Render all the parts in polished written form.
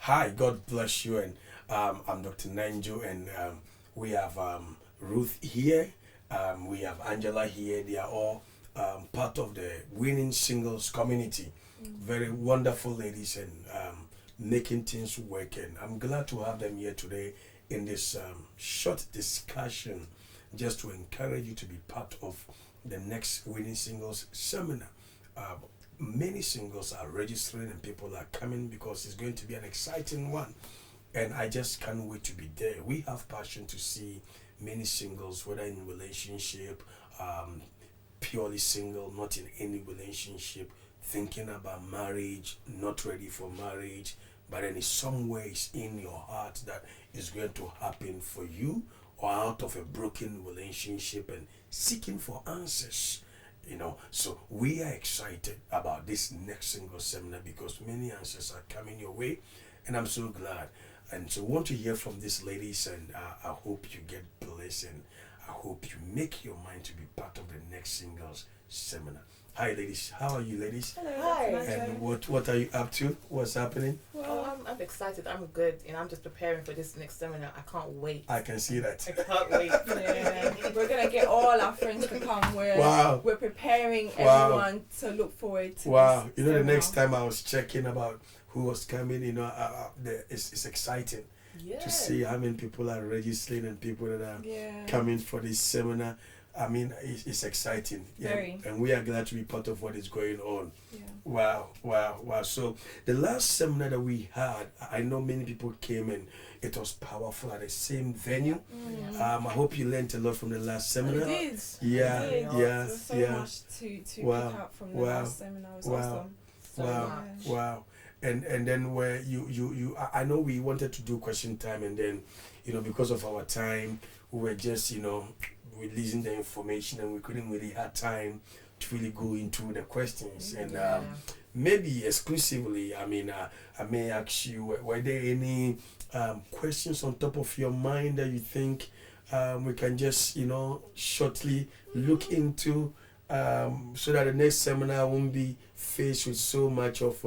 Hi, God bless you. And I'm Dr. Nanjo, and we have Ruth here. We have Angela here. They are all part of the winning singles community. Very wonderful ladies and making things work. And I'm glad to have them here today in this short discussion just to encourage you to be part of the next winning singles seminar. Uh, Many singles are registering and people are coming because it's going to be an exciting one, and I just can't wait to be there. We have passion to see many singles, whether in relationship, um, purely single, not in any relationship, thinking about marriage, not ready for marriage, but then it's some ways in your heart that is going to happen for you, or out of a broken relationship and seeking for answers. So we are excited about this next single seminar because many answers are coming your way, and I'm so glad. And so want to hear from these ladies, and I hope you get blessed, and I hope you make your mind to be part of the next singles seminar. Hi ladies, how are you ladies? Hello. Hi. And what are you up to? What's happening? I'm excited. I'm good, and I'm just preparing for this next seminar. I can't wait. I can see that. I can't wait. Yeah, we're gonna get all our friends to come. Wow. We're preparing Wow. everyone to look forward to. Wow, This the seminar. next time I was checking about who was coming, it's exciting Yeah. to see how many people are registering and people that are Yeah. coming for this seminar. I mean, it's exciting. Yeah. Very. And we are glad to be part of what is going on. Yeah. Wow. So the last seminar that we had, I know many people came and it was powerful at the same venue. I hope you learned a lot from the last We seminar. did. Yeah, We did. yeah, There was so yeah. much to Wow. pick up from the Wow. last seminar. It was Wow. awesome. So Wow. much. Wow. And then where you I know we wanted to do question time, and then because of our time we were just releasing the information, and we couldn't really have time to really go into the questions. And Yeah. maybe exclusively, I may ask you, were there any questions on top of your mind that you think we can just shortly look into, so that the next seminar won't be faced with so much of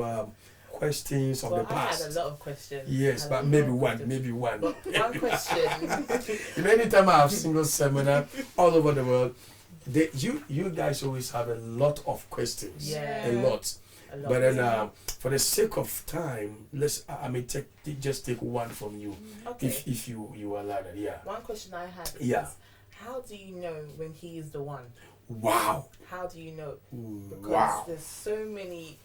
questions of Well, the I past? had a lot of questions. Yes, I had but a maybe lot of one, questions. maybe one. But one question. Anytime I have single seminar all over the world, you guys always have a lot of questions. Yeah. A lot. A lot. But then for the sake of time, I may just take one from you, Okay. if you allow that. Yeah. One question I had is, Yeah. how do you know when he is the one? Wow. How do you know? Because Wow. there's so many,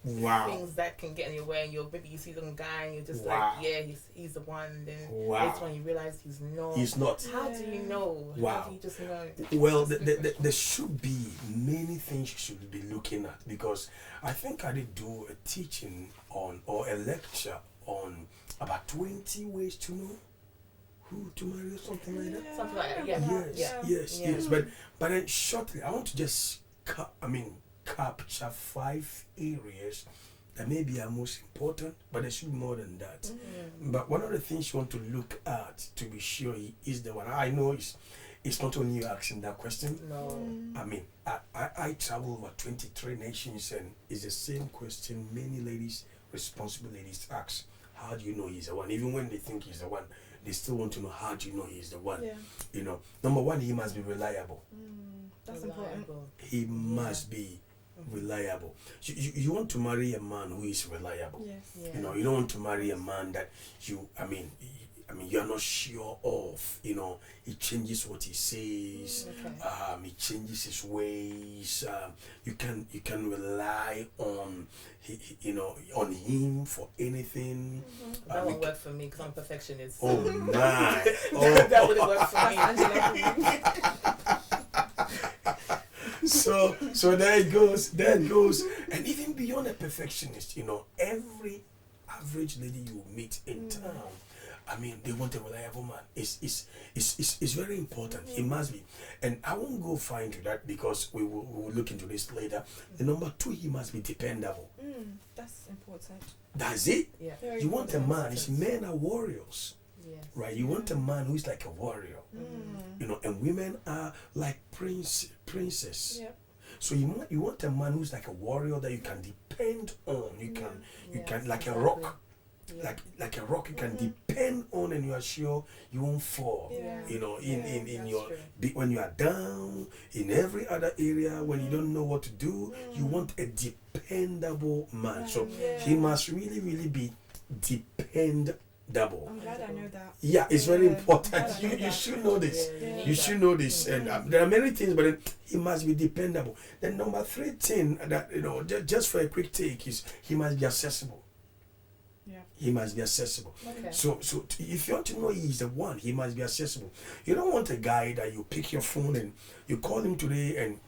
Wow. things that can get in your way, and maybe you see some guy and you're just Wow. like, yeah, he's the one, and then Wow. later on you realize he's not. He's not. How do you know? Wow. How do you just know? Well, That's a good question. there should be many things you should be looking at, because I think I did do a teaching on, or a lecture on, about 20 ways to know who to marry or something like that. Something like that, yeah. Yes, Yeah. yes. But then shortly, I want to just capture 5 areas that maybe are most important, but there should be more than that. But one of the things you want to look at to be sure he is the one. I know it's not only you asking that question. No. I mean, I travel over 23 nations, and it's the same question many ladies, responsible ladies, ask. How do you know he's the one? Even when they think he's the one, they still want to know, how do you know he's the one? Yeah. Number one, he must be reliable. That's important. Reliable. He must be reliable. You want to marry a man who is reliable. Yes. Yeah. You don't want to marry a man that you're not sure of. He changes what he says. Okay. He changes his ways. You can rely on on him for anything. That won't work for me because I'm a perfectionist. Oh my! That wouldn't work for me. So there it goes. And even beyond a perfectionist, every average lady you meet in town, they want a reliable man. It's very important. It must be. And I won't go far into that because we will look into this later. The number 2, he must be dependable. That's important. That's it. Yeah. Very You want a important. man, men are warriors. Yes. Right? You want a man who is like a warrior. And women are like princess. Yep. So you want a man who's like a warrior that you can depend on. You can like a exactly. rock. like a rock you can depend on, and you are sure you won't fall. Yeah. You know, in That's your true. when you are down in every other area, when you don't know what to do, you want a dependable man. So he must really be dependable. I'm glad I know that. Yeah, it's very Yeah. important. I'm glad I know You that. should know this. Yeah, Yeah. You should know this, and there are many things, but then he must be dependable. The number 3 thing that just for a quick take is he must be accessible. Yeah. He must be accessible. Okay. So if you want to know he's the one, he must be accessible. You don't want a guy that you pick your phone and you call him today, and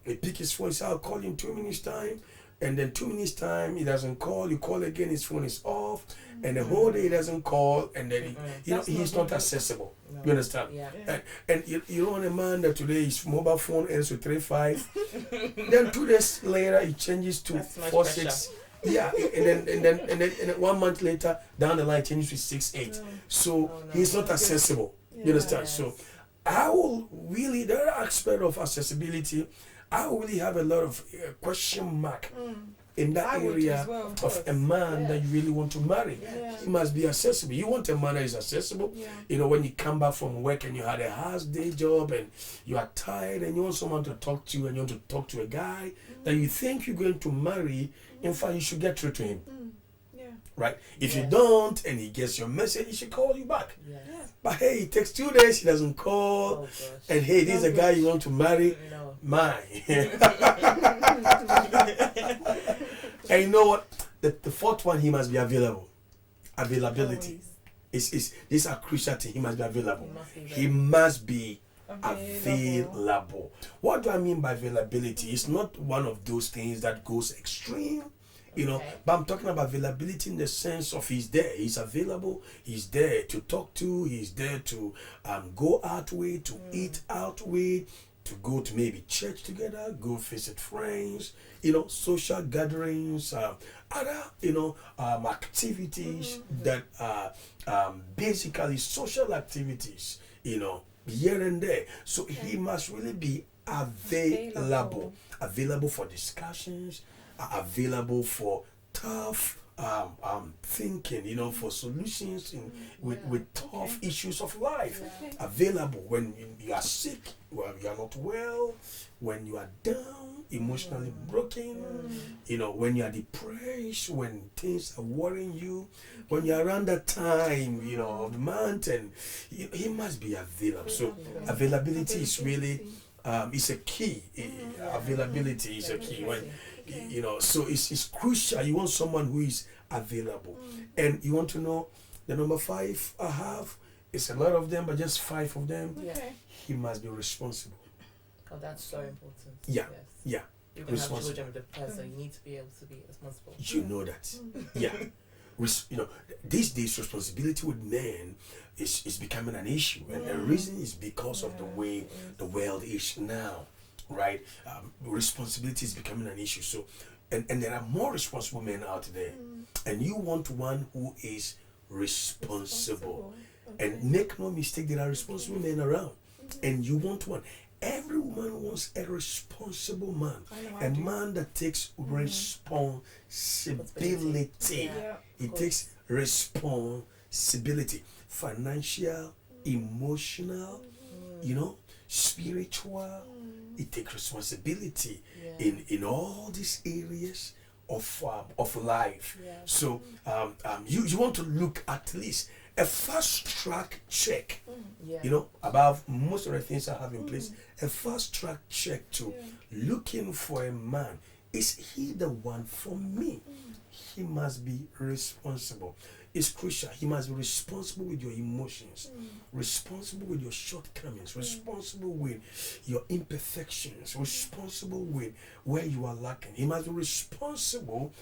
he pick his phone. Say, I'll call you in 2 minutes time, and then 2 minutes time he doesn't call. You call again, his phone is off, and the whole day he doesn't call, and then That's he's not not good. accessible. No. You understand? Yeah. And you don't want a man that today his mobile phone ends with 35, then 2 days later it changes to That's too much 46. Yeah, and then 1 month later down the line changes to 68. So Oh, no. he's not accessible. You understand? Yes. So I will really, the other aspect of accessibility, I will really have a lot of question mark in that I would area as well. of a man that you really want to marry. Yeah. He must be accessible. You want a man that is accessible. Yeah. When you come back from work and you had a hard day job and you are tired and you want someone to talk to, and you want to talk to a guy that you think you're going to marry, in fact, you should get through to him. Yeah. Right? If you Yes. don't and he gets your message, he should call you back. Yes. Yeah. But hey, it takes 2 days, he doesn't call. Oh gosh. And hey, this is a guy you want to marry. No. My. And you know what? The fourth one, he must be available. Availability. These are crucial things. He must be available. He must be available. What do I mean by availability? It's not one of those things that goes extreme, Okay. but I'm talking about availability in the sense of he's there, he's available, he's there to talk to, he's there to go out with, to eat out with, to go to maybe church together, go visit friends, social gatherings, other activities that are basically social activities, here and there. So he must really be available for discussions, available for tough thinking, for solutions with tough issues of life. Available when you are sick, when you are not well, when you are down, emotionally broken, when you are depressed, when things are worrying you, when you are around that time, of the month, and he must be available. So availability is really is a key. Availability is a key. When so it's crucial. You want someone who is available, and you want to know the number 5 I have. It's a lot of them, but just 5 of them. Okay. He must be responsible. Oh, that's so important. Yeah. Yes. Yeah. You can have Responsible. children with the person. You need to be able to be responsible. You know that. Yeah. These days responsibility with men is becoming an issue, and the reason is because of the way the world is now, right? Responsibility is becoming an issue. So, and there are more responsible men out there, and you want one who is responsible. And make no mistake, there are responsible men around, and you want one. Every woman wants a responsible man, a man that takes responsibility. Yeah. It takes responsibility, financial, emotional, spiritual. It takes responsibility in all these areas of life. So you want to look at least a fast track check. Above most of the things I have in place, a fast track check to looking for a man. Is he the one for me? He must be responsible. It's crucial. He must be responsible with your emotions, responsible with your shortcomings, responsible with your imperfections, responsible with where you are lacking. He must be responsible,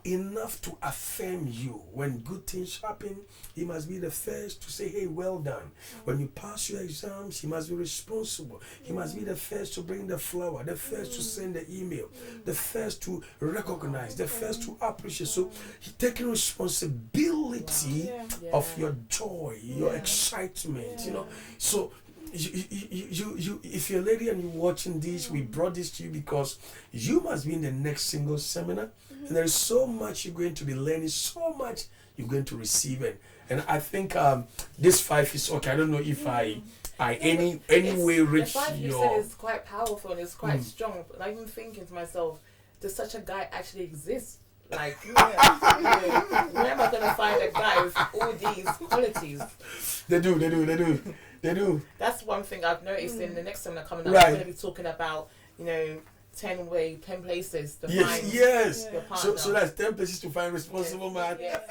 enough to affirm you. When good things happen, he must be the first to say, hey, well done. When you pass your exams, he must be responsible. He must be the first to bring the flower, the first to send the email, the first to recognize, the first to appreciate. So he taking responsibility of your joy, your excitement, So if you're a lady and you're watching this, we brought this to you because you must be in the next single seminar, and there is so much you're going to be learning, so much you're going to receive, and I think this 5 is okay. I don't know if I any way reach the 5 you your. said is quite powerful and it's quite strong. But I'm even thinking to myself, does such a guy actually exist? Like, where am I gonna find a guy with all these qualities? They do. That's one thing I've noticed in the next seminar coming up. Right. We're going to be talking about, 10 places to Yes, find yes. your partner. So that's 10 places to find responsible man. Yes,